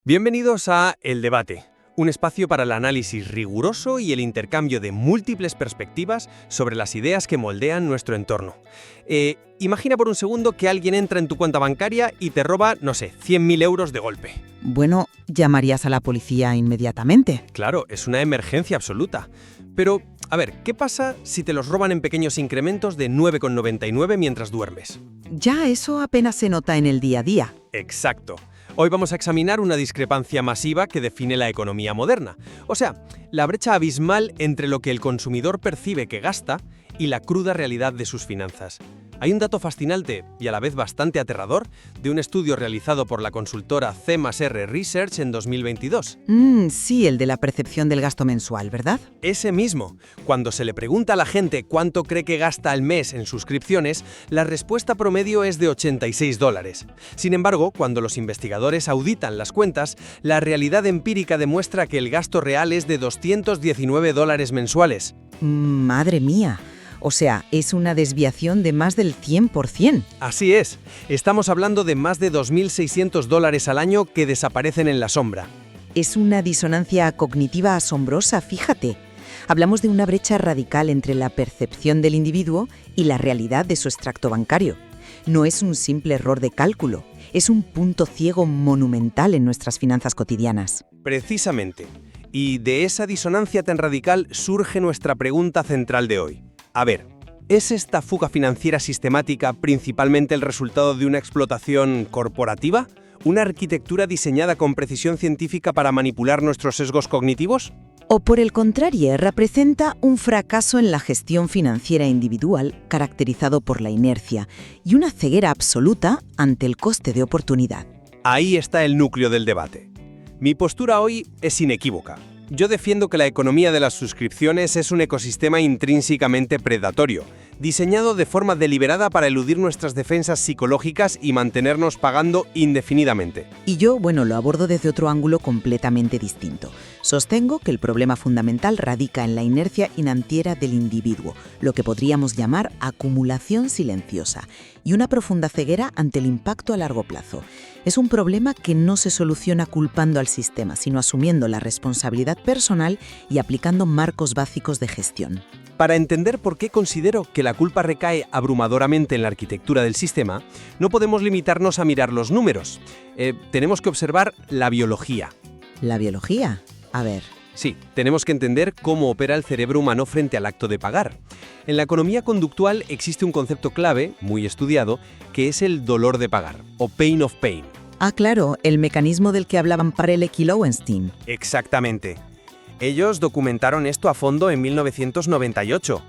Bienvenidos a El Debate, un espacio para el análisis riguroso y el intercambio de múltiples perspectivas sobre las ideas que moldean nuestro entorno. Imagina por un segundo que alguien entra en tu cuenta bancaria y te roba, no sé, 100.000 euros de golpe. Bueno, llamarías a la policía inmediatamente. Claro, es una emergencia absoluta. Pero, a ver, ¿qué pasa si te los roban en pequeños incrementos de 9,99 mientras duermes? Ya eso apenas se nota en el día a día. Exacto. Hoy vamos a examinar una discrepancia masiva que define la economía moderna. O sea, la brecha abismal entre lo que el consumidor percibe que gasta y la cruda realidad de sus finanzas. Hay un dato fascinante y a la vez bastante aterrador de un estudio realizado por la consultora C+R Research en 2022. Sí, el de la percepción del gasto mensual, ¿verdad? Ese mismo. Cuando se le pregunta a la gente cuánto cree que gasta al mes en suscripciones, la respuesta promedio es de $86. Sin embargo, cuando los investigadores auditan las cuentas, la realidad empírica demuestra que el gasto real es de $219 mensuales. Madre mía. O sea, es una desviación de más del 100%. Así es. Estamos hablando de más de $2.600 al año que desaparecen en la sombra. Es una disonancia cognitiva asombrosa, fíjate. Hablamos de una brecha radical entre la percepción del individuo y la realidad de su extracto bancario. No es un simple error de cálculo, es un punto ciego monumental en nuestras finanzas cotidianas. Precisamente. Y de esa disonancia tan radical surge nuestra pregunta central de hoy. A ver, ¿es esta fuga financiera sistemática principalmente el resultado de una explotación corporativa? ¿Una arquitectura diseñada con precisión científica para manipular nuestros sesgos cognitivos? O por el contrario, representa un fracaso en la gestión financiera individual caracterizado por la inercia y una ceguera absoluta ante el coste de oportunidad. Ahí está el núcleo del debate. Mi postura hoy es inequívoca. Yo defiendo que la economía de las suscripciones es un ecosistema intrínsecamente predatorio, diseñado de forma deliberada para eludir nuestras defensas psicológicas y mantenernos pagando indefinidamente. Y yo, lo abordo desde otro ángulo completamente distinto. Sostengo que el problema fundamental radica en la inercia financiera del individuo, lo que podríamos llamar acumulación silenciosa, y una profunda ceguera ante el impacto a largo plazo. Es un problema que no se soluciona culpando al sistema, sino asumiendo la responsabilidad personal y aplicando marcos básicos de gestión. Para entender por qué considero que la culpa recae abrumadoramente en la arquitectura del sistema, no podemos limitarnos a mirar los números. Tenemos que observar la biología. ¿La biología? A ver. Sí, tenemos que entender cómo opera el cerebro humano frente al acto de pagar. En la economía conductual existe un concepto clave, muy estudiado, que es el dolor de pagar, o pain of pain. Ah, claro, el mecanismo del que hablaban Parelek y Lowenstein. Exactamente. Ellos documentaron esto a fondo en 1998.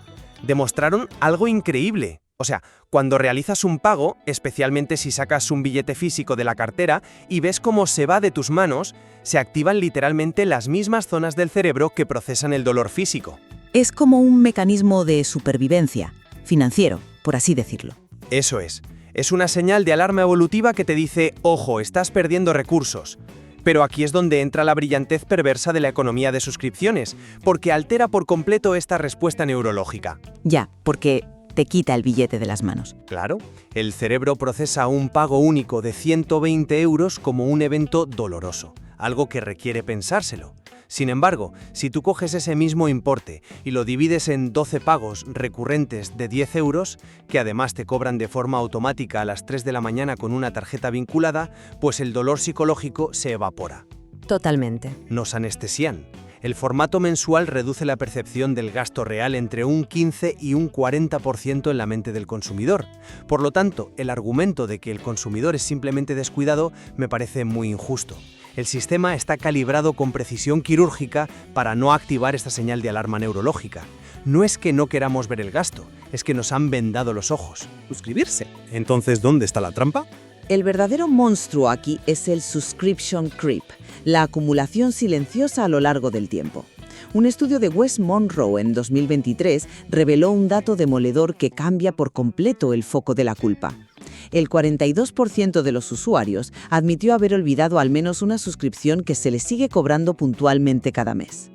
Demostraron algo increíble. O sea, cuando realizas un pago, especialmente si sacas un billete físico de la cartera y ves cómo se va de tus manos, se activan literalmente las mismas zonas del cerebro que procesan el dolor físico. Es como un mecanismo de supervivencia, financiero, por así decirlo. Eso es. Es una señal de alarma evolutiva que te dice, ojo, estás perdiendo recursos. Pero aquí es donde entra la brillantez perversa de la economía de suscripciones, porque altera por completo esta respuesta neurológica. Ya, porque te quita el billete de las manos. Claro, el cerebro procesa un pago único de 120 euros como un evento doloroso, algo que requiere pensárselo. Sin embargo, si tú coges ese mismo importe y lo divides en 12 pagos recurrentes de 10 euros, que además te cobran de forma automática a las 3 de la mañana con una tarjeta vinculada, pues el dolor psicológico se evapora. Totalmente. Nos anestesian. El formato mensual reduce la percepción del gasto real entre un 15 y un 40% en la mente del consumidor. Por lo tanto, el argumento de que el consumidor es simplemente descuidado me parece muy injusto. El sistema está calibrado con precisión quirúrgica para no activar esta señal de alarma neurológica. No es que no queramos ver el gasto, es que nos han vendado los ojos. Suscribirse. Entonces, ¿dónde está la trampa? El verdadero monstruo aquí es el subscription creep, la acumulación silenciosa a lo largo del tiempo. Un estudio de West Monroe en 2023 reveló un dato demoledor que cambia por completo el foco de la culpa. El 42% de los usuarios admitió haber olvidado al menos una suscripción que se les sigue cobrando puntualmente cada mes.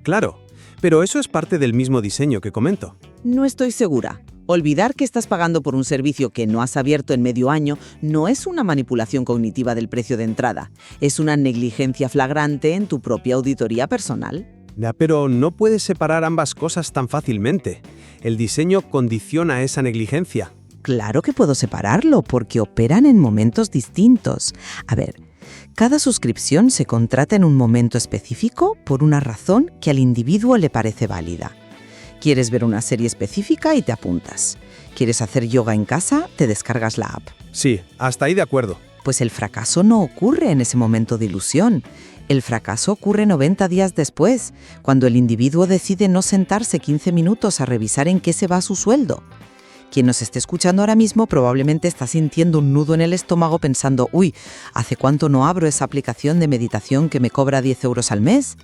Claro, pero eso es parte del mismo diseño que comento. No estoy segura. Olvidar que estás pagando por un servicio que no has abierto en medio año no es una manipulación cognitiva del precio de entrada, es una negligencia flagrante en tu propia auditoría personal. Ya, pero no puedes separar ambas cosas tan fácilmente. El diseño condiciona esa negligencia. Claro que puedo separarlo, porque operan en momentos distintos. A ver, cada suscripción se contrata en un momento específico por una razón que al individuo le parece válida. Quieres ver una serie específica y te apuntas. ¿Quieres hacer yoga en casa? Te descargas la app. Sí, hasta ahí de acuerdo. Pues el fracaso no ocurre en ese momento de ilusión. El fracaso ocurre 90 días después, cuando el individuo decide no sentarse 15 minutos a revisar en qué se va su sueldo. Quien nos esté escuchando ahora mismo probablemente está sintiendo un nudo en el estómago pensando, uy, ¿hace cuánto no abro esa aplicación de meditación que me cobra 10 euros al mes?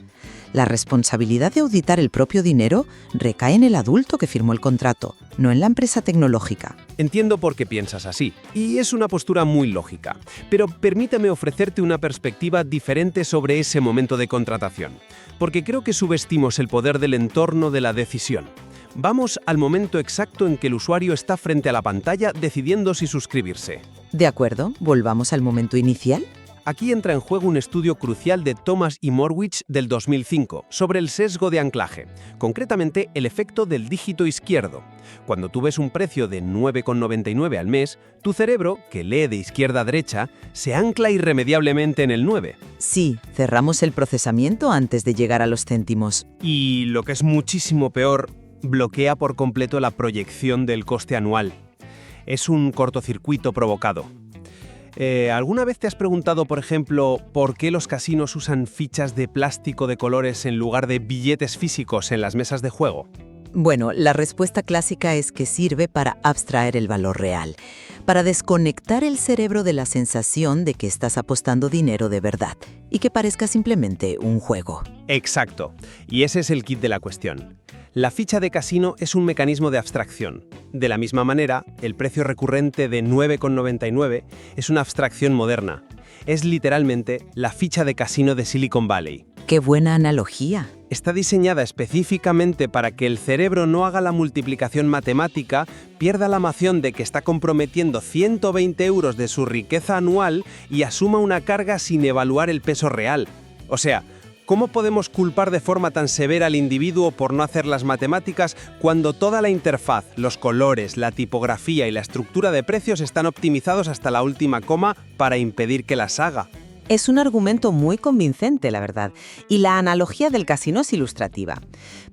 La responsabilidad de auditar el propio dinero recae en el adulto que firmó el contrato, no en la empresa tecnológica. Entiendo por qué piensas así, y es una postura muy lógica, pero permítame ofrecerte una perspectiva diferente sobre ese momento de contratación, porque creo que subestimamos el poder del entorno de la decisión. Vamos al momento exacto en que el usuario está frente a la pantalla decidiendo si suscribirse. De acuerdo, volvamos al momento inicial. Aquí entra en juego un estudio crucial de Thomas y Morwich del 2005 sobre el sesgo de anclaje, concretamente el efecto del dígito izquierdo. Cuando tú ves un precio de 9,99 al mes, tu cerebro, que lee de izquierda a derecha, se ancla irremediablemente en el 9. Sí, cerramos el procesamiento antes de llegar a los céntimos. Y lo que es muchísimo peor, bloquea por completo la proyección del coste anual. Es un cortocircuito provocado. ¿Alguna vez te has preguntado, por ejemplo, por qué los casinos usan fichas de plástico de colores en lugar de billetes físicos en las mesas de juego? Bueno, la respuesta clásica es que sirve para abstraer el valor real, para desconectar el cerebro de la sensación de que estás apostando dinero de verdad y que parezca simplemente un juego. Exacto, y ese es el kit de la cuestión. La ficha de casino es un mecanismo de abstracción. De la misma manera, el precio recurrente de 9,99 es una abstracción moderna. Es literalmente la ficha de casino de Silicon Valley. ¡Qué buena analogía! Está diseñada específicamente para que el cerebro no haga la multiplicación matemática, pierda la noción de que está comprometiendo 120 euros de su riqueza anual y asuma una carga sin evaluar el peso real. O sea, ¿cómo podemos culpar de forma tan severa al individuo por no hacer las matemáticas cuando toda la interfaz, los colores, la tipografía y la estructura de precios están optimizados hasta la última coma para impedir que las haga? Es un argumento muy convincente, la verdad, y la analogía del casino es ilustrativa.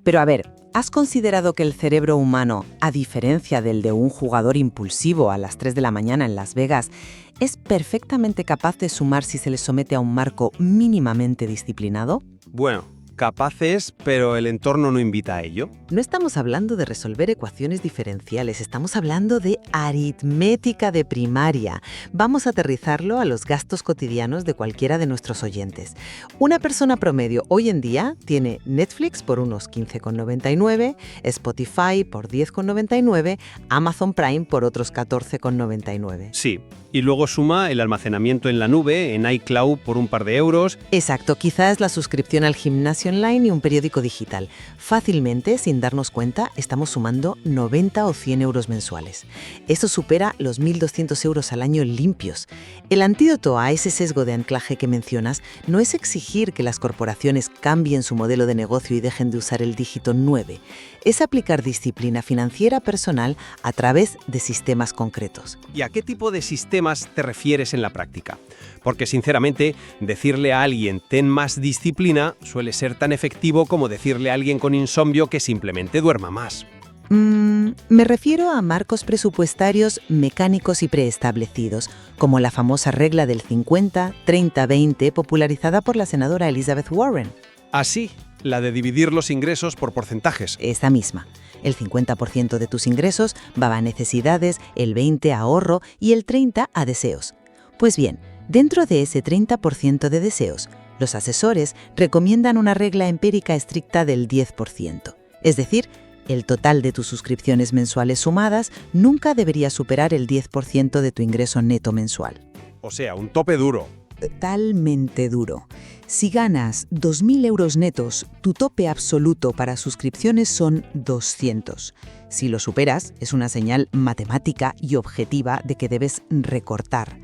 Pero a ver, ¿has considerado que el cerebro humano, a diferencia del de un jugador impulsivo a las 3 de la mañana en Las Vegas, es perfectamente capaz de sumar si se le somete a un marco mínimamente disciplinado? Bueno, capaz es, pero el entorno no invita a ello. No estamos hablando de resolver ecuaciones diferenciales, estamos hablando de aritmética de primaria. Vamos a aterrizarlo a los gastos cotidianos de cualquiera de nuestros oyentes. Una persona promedio hoy en día tiene Netflix por unos 15,99, Spotify por 10,99, Amazon Prime por otros 14,99. Sí, y luego suma el almacenamiento en la nube, en iCloud por un par de euros. Exacto, quizás la suscripción al gimnasio online y un periódico digital. Fácilmente, sin darnos cuenta, estamos sumando 90 o 100 euros mensuales. Eso supera los 1.200 euros al año limpios. El antídoto a ese sesgo de anclaje que mencionas no es exigir que las corporaciones cambien su modelo de negocio y dejen de usar el dígito 9. Es aplicar disciplina financiera personal a través de sistemas concretos. ¿Y a qué tipo de sistemas te refieres en la práctica? Porque, sinceramente, decirle a alguien ten más disciplina suele ser tan efectivo como decirle a alguien con insomnio que simplemente duerma más. Me refiero a marcos presupuestarios mecánicos y preestablecidos, como la famosa regla del 50-30-20 popularizada por la senadora Elizabeth Warren. Así, la de dividir los ingresos por porcentajes. Esa misma. El 50% de tus ingresos va a necesidades, el 20% a ahorro y el 30% a deseos. Pues bien, dentro de ese 30% de deseos, los asesores recomiendan una regla empírica estricta del 10%. Es decir, el total de tus suscripciones mensuales sumadas nunca debería superar el 10% de tu ingreso neto mensual. O sea, un tope duro. Totalmente duro. Si ganas 2.000 euros netos, tu tope absoluto para suscripciones son 200. Si lo superas, es una señal matemática y objetiva de que debes recortar.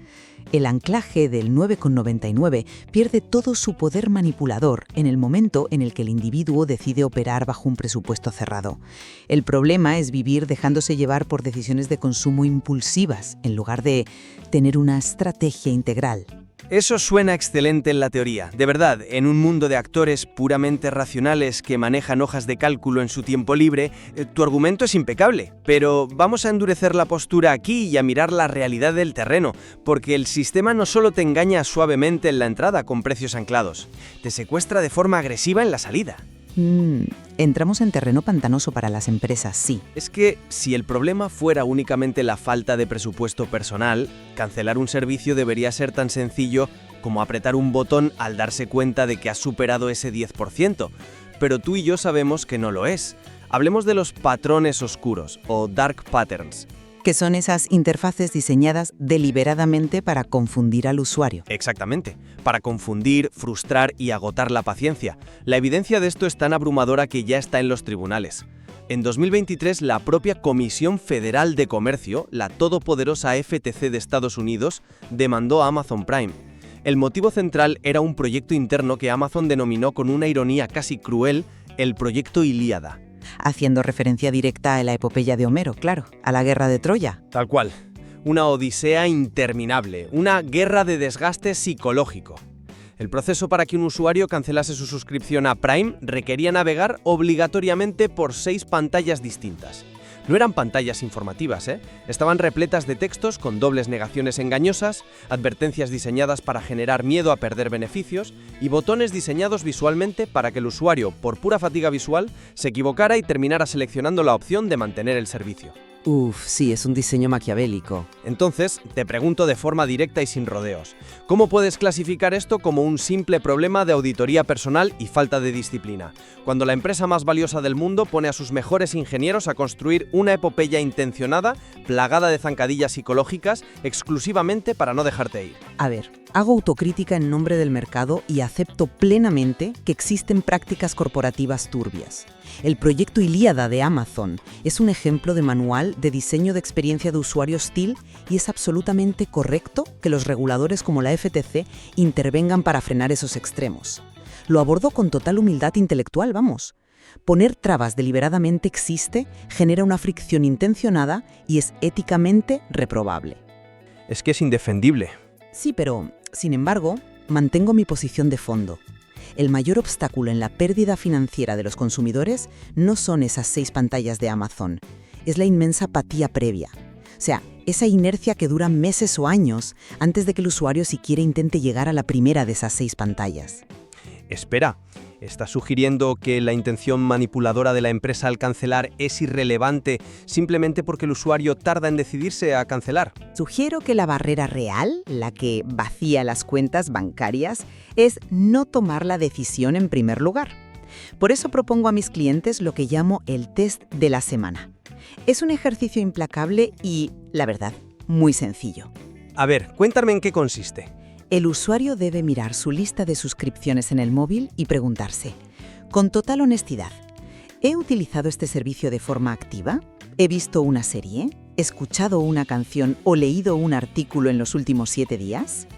El anclaje del 9,99 pierde todo su poder manipulador en el momento en el que el individuo decide operar bajo un presupuesto cerrado. El problema es vivir dejándose llevar por decisiones de consumo impulsivas, en lugar de tener una estrategia integral. Eso suena excelente en la teoría. De verdad, en un mundo de actores puramente racionales que manejan hojas de cálculo en su tiempo libre, tu argumento es impecable. Pero vamos a endurecer la postura aquí y a mirar la realidad del terreno, porque el sistema no solo te engaña suavemente en la entrada con precios anclados, te secuestra de forma agresiva en la salida. Entramos en terreno pantanoso para las empresas, sí. Es que si el problema fuera únicamente la falta de presupuesto personal, cancelar un servicio debería ser tan sencillo como apretar un botón al darse cuenta de que has superado ese 10%. Pero tú y yo sabemos que no lo es. Hablemos de los patrones oscuros, o dark patterns. Que son esas interfaces diseñadas deliberadamente para confundir al usuario. Exactamente, para confundir, frustrar y agotar la paciencia. La evidencia de esto es tan abrumadora que ya está en los tribunales. En 2023, la propia Comisión Federal de Comercio, la todopoderosa FTC de Estados Unidos, demandó a Amazon Prime. El motivo central era un proyecto interno que Amazon denominó con una ironía casi cruel el Proyecto Ilíada. Haciendo referencia directa a la epopeya de Homero, claro, a la guerra de Troya. Tal cual. Una odisea interminable, una guerra de desgaste psicológico. El proceso para que un usuario cancelase su suscripción a Prime requería navegar obligatoriamente por 6 pantallas distintas. No eran pantallas informativas, Estaban repletas de textos con dobles negaciones engañosas, advertencias diseñadas para generar miedo a perder beneficios y botones diseñados visualmente para que el usuario, por pura fatiga visual, se equivocara y terminara seleccionando la opción de mantener el servicio. Sí, es un diseño maquiavélico. Entonces, te pregunto de forma directa y sin rodeos, ¿cómo puedes clasificar esto como un simple problema de auditoría personal y falta de disciplina, cuando la empresa más valiosa del mundo pone a sus mejores ingenieros a construir una epopeya intencionada, plagada de zancadillas psicológicas, exclusivamente para no dejarte ir? A ver, hago autocrítica en nombre del mercado y acepto plenamente que existen prácticas corporativas turbias. El proyecto Ilíada de Amazon es un ejemplo de manual de diseño de experiencia de usuario hostil y es absolutamente correcto que los reguladores como la FTC intervengan para frenar esos extremos. Lo abordó con total humildad intelectual, vamos. Poner trabas deliberadamente existe, genera una fricción intencionada y es éticamente reprobable. Es que es indefendible. Sí, pero, sin embargo, mantengo mi posición de fondo. El mayor obstáculo en la pérdida financiera de los consumidores no son esas 6 pantallas de Amazon, es la inmensa apatía previa. O sea, esa inercia que dura meses o años antes de que el usuario siquiera intente llegar a la primera de esas 6 pantallas. Espera, ¿estás sugiriendo que la intención manipuladora de la empresa al cancelar es irrelevante simplemente porque el usuario tarda en decidirse a cancelar? Sugiero que la barrera real, la que vacía las cuentas bancarias, es no tomar la decisión en primer lugar. Por eso propongo a mis clientes lo que llamo el test de la semana. Es un ejercicio implacable y, la verdad, muy sencillo. A ver, cuéntame en qué consiste. El usuario debe mirar su lista de suscripciones en el móvil y preguntarse, con total honestidad, ¿he utilizado este servicio de forma activa? ¿He visto una serie? ¿Escuchado una canción o leído un artículo en los últimos 7 días?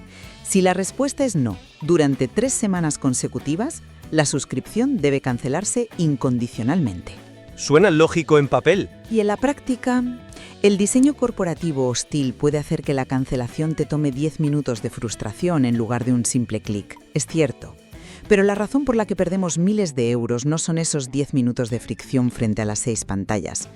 Si la respuesta es no, durante 3 semanas consecutivas, la suscripción debe cancelarse incondicionalmente. Suena lógico en papel. Y en la práctica, el diseño corporativo hostil puede hacer que la cancelación te tome 10 minutos de frustración en lugar de un simple clic. Es cierto. Pero la razón por la que perdemos miles de euros no son esos 10 minutos de fricción frente a las 6 pantallas.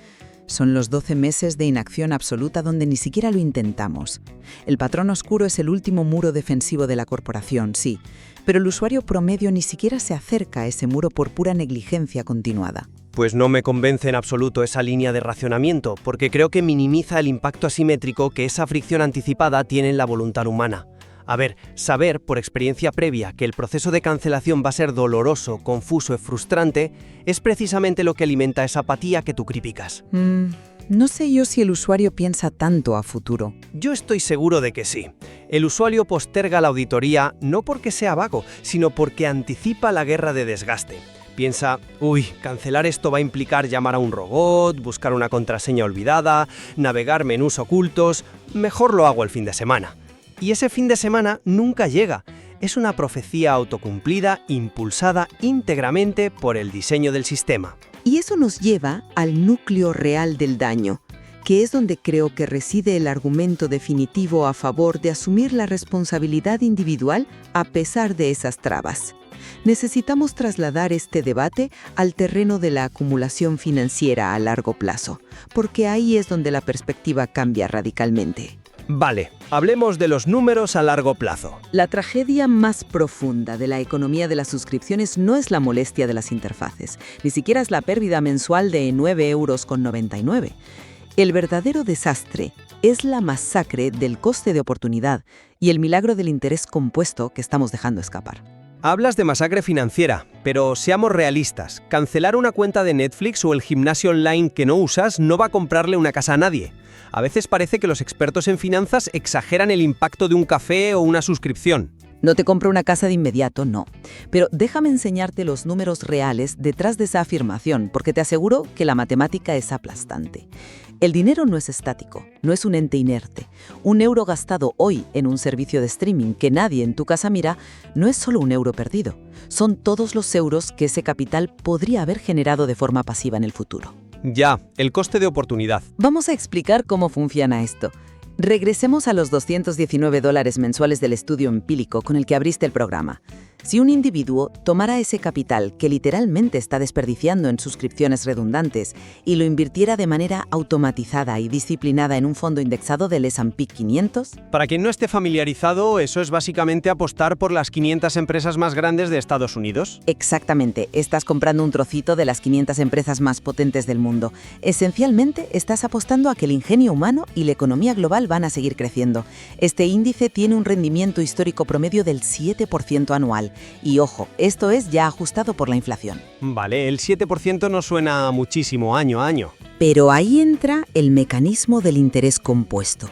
Son los 12 meses de inacción absoluta donde ni siquiera lo intentamos. El patrón oscuro es el último muro defensivo de la corporación, sí, pero el usuario promedio ni siquiera se acerca a ese muro por pura negligencia continuada. Pues no me convence en absoluto esa línea de racionamiento, porque creo que minimiza el impacto asimétrico que esa fricción anticipada tiene en la voluntad humana. A ver, saber por experiencia previa que el proceso de cancelación va a ser doloroso, confuso y frustrante es precisamente lo que alimenta esa apatía que tú criticas. No sé yo si el usuario piensa tanto a futuro. Yo estoy seguro de que sí. El usuario posterga la auditoría no porque sea vago, sino porque anticipa la guerra de desgaste. Piensa, cancelar esto va a implicar llamar a un robot, buscar una contraseña olvidada, navegar menús ocultos, mejor lo hago el fin de semana. Y ese fin de semana nunca llega. Es una profecía autocumplida, impulsada íntegramente por el diseño del sistema. Y eso nos lleva al núcleo real del daño, que es donde creo que reside el argumento definitivo a favor de asumir la responsabilidad individual a pesar de esas trabas. Necesitamos trasladar este debate al terreno de la acumulación financiera a largo plazo, porque ahí es donde la perspectiva cambia radicalmente. Vale, hablemos de los números a largo plazo. La tragedia más profunda de la economía de las suscripciones no es la molestia de las interfaces, ni siquiera es la pérdida mensual de 9,99 €. El verdadero desastre es la masacre del coste de oportunidad y el milagro del interés compuesto que estamos dejando escapar. Hablas de masacre financiera, pero seamos realistas. Cancelar una cuenta de Netflix o el gimnasio online que no usas no va a comprarle una casa a nadie. A veces parece que los expertos en finanzas exageran el impacto de un café o una suscripción. No te compro una casa de inmediato, no. Pero déjame enseñarte los números reales detrás de esa afirmación, porque te aseguro que la matemática es aplastante. El dinero no es estático, no es un ente inerte. Un euro gastado hoy en un servicio de streaming que nadie en tu casa mira, no es solo un euro perdido. Son todos los euros que ese capital podría haber generado de forma pasiva en el futuro. Ya, el coste de oportunidad. Vamos a explicar cómo funciona esto. Regresemos a los $219 mensuales del estudio empírico con el que abriste el programa. Si un individuo tomara ese capital que literalmente está desperdiciando en suscripciones redundantes y lo invirtiera de manera automatizada y disciplinada en un fondo indexado del S&P 500... Para quien no esté familiarizado, eso es básicamente apostar por las 500 empresas más grandes de Estados Unidos. Exactamente, estás comprando un trocito de las 500 empresas más potentes del mundo. Esencialmente, estás apostando a que el ingenio humano y la economía global van a seguir creciendo. Este índice tiene un rendimiento histórico promedio del 7% anual. Y ojo, esto es ya ajustado por la inflación. Vale, el 7% no suena muchísimo año a año. Pero ahí entra el mecanismo del interés compuesto,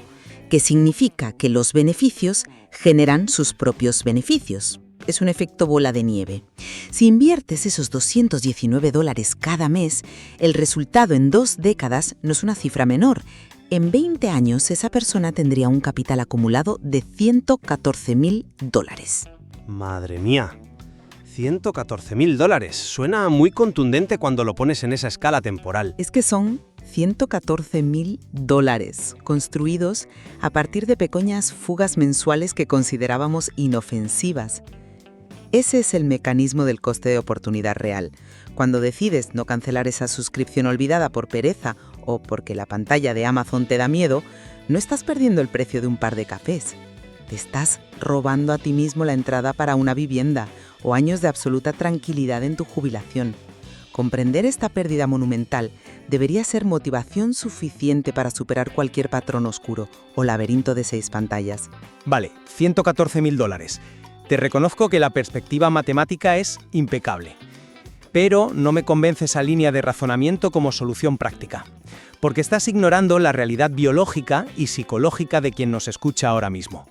que significa que los beneficios generan sus propios beneficios. Es un efecto bola de nieve. Si inviertes esos $219 cada mes, el resultado en 2 décadas no es una cifra menor. En 20 años, esa persona tendría un capital acumulado de $114,000. Madre mía, $114,000. Suena muy contundente cuando lo pones en esa escala temporal. Es que son $114,000 construidos a partir de pequeñas fugas mensuales que considerábamos inofensivas. Ese es el mecanismo del coste de oportunidad real. Cuando decides no cancelar esa suscripción olvidada por pereza o porque la pantalla de Amazon te da miedo, no estás perdiendo el precio de un par de cafés. Te estás robando a ti mismo la entrada para una vivienda o años de absoluta tranquilidad en tu jubilación. Comprender esta pérdida monumental debería ser motivación suficiente para superar cualquier patrón oscuro o laberinto de 6 pantallas. Vale, $114,000. Te reconozco que la perspectiva matemática es impecable. Pero no me convence esa línea de razonamiento como solución práctica. Porque estás ignorando la realidad biológica y psicológica de quien nos escucha ahora mismo.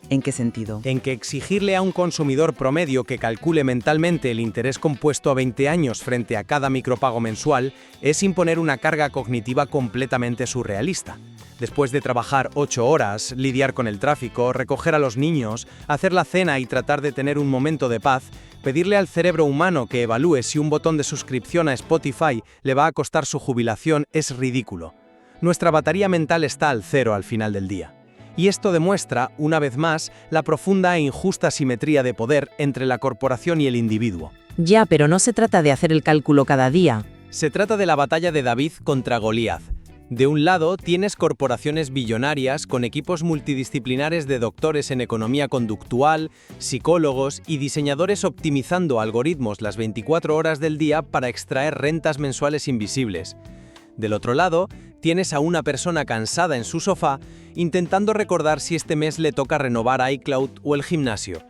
¿En qué sentido? En que exigirle a un consumidor promedio que calcule mentalmente el interés compuesto a 20 años frente a cada micropago mensual es imponer una carga cognitiva completamente surrealista. Después de trabajar 8 horas, lidiar con el tráfico, recoger a los niños, hacer la cena y tratar de tener un momento de paz, pedirle al cerebro humano que evalúe si un botón de suscripción a Spotify le va a costar su jubilación es ridículo. Nuestra batería mental está al cero al final del día. Y esto demuestra, una vez más, la profunda e injusta simetría de poder entre la corporación y el individuo. Ya, pero no se trata de hacer el cálculo cada día. Se trata de la batalla de David contra Goliat. De un lado, tienes corporaciones billonarias con equipos multidisciplinares de doctores en economía conductual, psicólogos y diseñadores optimizando algoritmos las 24 horas del día para extraer rentas mensuales invisibles. Del otro lado, tienes a una persona cansada en su sofá intentando recordar si este mes le toca renovar iCloud o el gimnasio.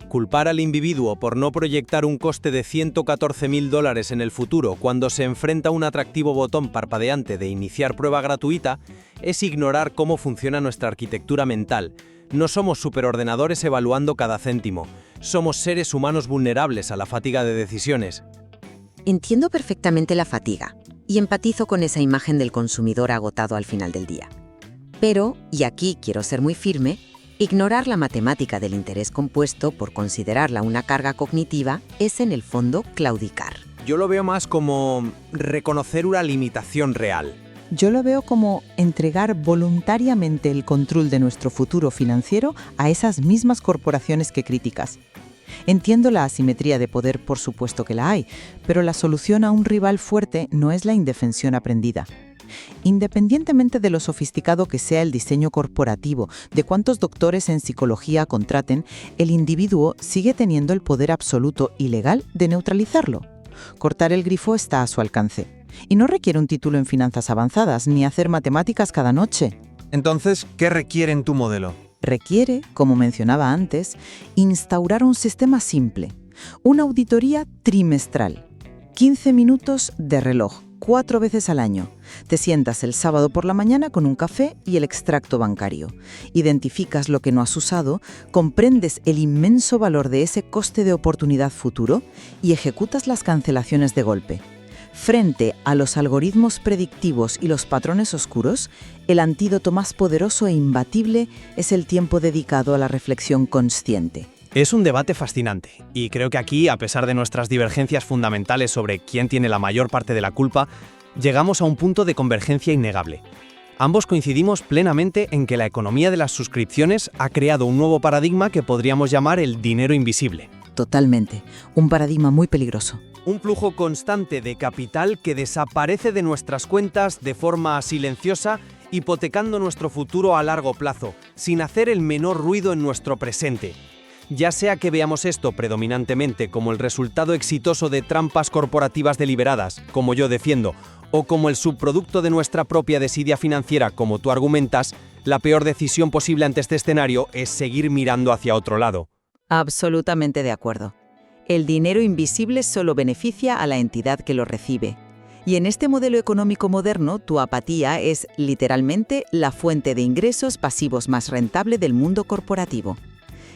Culpar al individuo por no proyectar un coste de $114.000 en el futuro cuando se enfrenta a un atractivo botón parpadeante de iniciar prueba gratuita es ignorar cómo funciona nuestra arquitectura mental. No somos superordenadores evaluando cada céntimo. Somos seres humanos vulnerables a la fatiga de decisiones. Entiendo perfectamente la fatiga y empatizo con esa imagen del consumidor agotado al final del día. Pero, y aquí quiero ser muy firme, ignorar la matemática del interés compuesto por considerarla una carga cognitiva es en el fondo claudicar. Yo lo veo más como reconocer una limitación real. Yo lo veo como entregar voluntariamente el control de nuestro futuro financiero a esas mismas corporaciones que criticas. Entiendo la asimetría de poder, por supuesto que la hay, pero la solución a un rival fuerte no es la indefensión aprendida. Independientemente de lo sofisticado que sea el diseño corporativo, de cuántos doctores en psicología contraten, el individuo sigue teniendo el poder absoluto y legal de neutralizarlo. Cortar el grifo está a su alcance. Y no requiere un título en finanzas avanzadas, ni hacer matemáticas cada noche. Entonces, ¿qué requiere en tu modelo? Requiere, como mencionaba antes, instaurar un sistema simple. Una auditoría trimestral. 15 minutos de reloj, 4 veces al año. Te sientas el sábado por la mañana con un café y el extracto bancario. Identificas lo que no has usado, comprendes el inmenso valor de ese coste de oportunidad futuro y ejecutas las cancelaciones de golpe. Frente a los algoritmos predictivos y los patrones oscuros, el antídoto más poderoso e imbatible es el tiempo dedicado a la reflexión consciente. Es un debate fascinante, y creo que aquí, a pesar de nuestras divergencias fundamentales sobre quién tiene la mayor parte de la culpa, llegamos a un punto de convergencia innegable. Ambos coincidimos plenamente en que la economía de las suscripciones ha creado un nuevo paradigma que podríamos llamar el dinero invisible. Totalmente. Un paradigma muy peligroso. Un flujo constante de capital que desaparece de nuestras cuentas de forma silenciosa, hipotecando nuestro futuro a largo plazo, sin hacer el menor ruido en nuestro presente. Ya sea que veamos esto predominantemente como el resultado exitoso de trampas corporativas deliberadas, como yo defiendo, o como el subproducto de nuestra propia desidia financiera, como tú argumentas, la peor decisión posible ante este escenario es seguir mirando hacia otro lado. Absolutamente de acuerdo. El dinero invisible solo beneficia a la entidad que lo recibe. Y en este modelo económico moderno, tu apatía es literalmente la fuente de ingresos pasivos más rentable del mundo corporativo.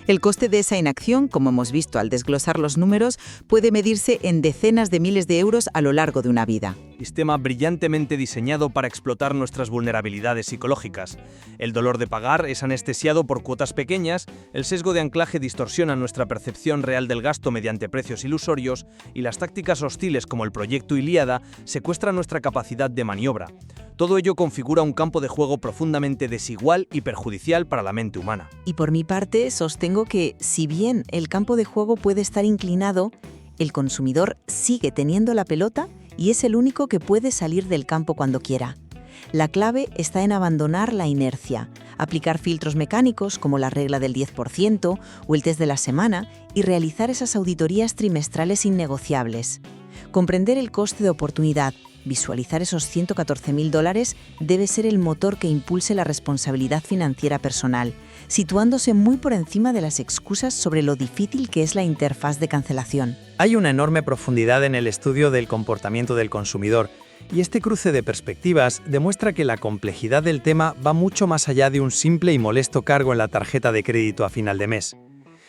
El coste de esa inacción, como hemos visto al desglosar los números, puede medirse en decenas de miles de euros a lo largo de una vida. Sistema brillantemente diseñado para explotar nuestras vulnerabilidades psicológicas. El dolor de pagar es anestesiado por cuotas pequeñas, el sesgo de anclaje distorsiona nuestra percepción real del gasto mediante precios ilusorios y las tácticas hostiles como el proyecto Ilíada secuestran nuestra capacidad de maniobra. Todo ello configura un campo de juego profundamente desigual y perjudicial para la mente humana. Y por mi parte, sostengo que, si bien el campo de juego puede estar inclinado, el consumidor sigue teniendo la pelota y es el único que puede salir del campo cuando quiera. La clave está en abandonar la inercia, aplicar filtros mecánicos como la regla del 10% o el test de la semana y realizar esas auditorías trimestrales innegociables. Comprender el coste de oportunidad, visualizar esos $114.000 debe ser el motor que impulse la responsabilidad financiera personal, situándose muy por encima de las excusas sobre lo difícil que es la interfaz de cancelación. Hay una enorme profundidad en el estudio del comportamiento del consumidor, y este cruce de perspectivas demuestra que la complejidad del tema va mucho más allá de un simple y molesto cargo en la tarjeta de crédito a final de mes.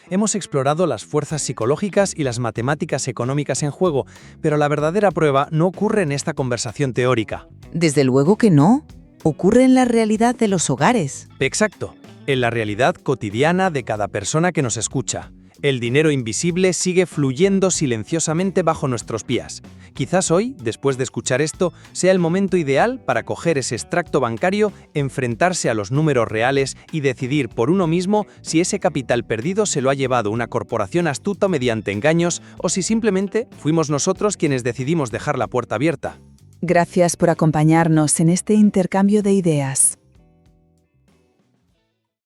Hemos explorado las fuerzas psicológicas y las matemáticas económicas en juego, pero la verdadera prueba no ocurre en esta conversación teórica. Desde luego que no. Ocurre en la realidad de los hogares. Exacto, en la realidad cotidiana de cada persona que nos escucha. El dinero invisible sigue fluyendo silenciosamente bajo nuestros pies. Quizás hoy, después de escuchar esto, sea el momento ideal para coger ese extracto bancario, enfrentarse a los números reales y decidir por uno mismo si ese capital perdido se lo ha llevado una corporación astuta mediante engaños o si simplemente fuimos nosotros quienes decidimos dejar la puerta abierta. Gracias por acompañarnos en este intercambio de ideas.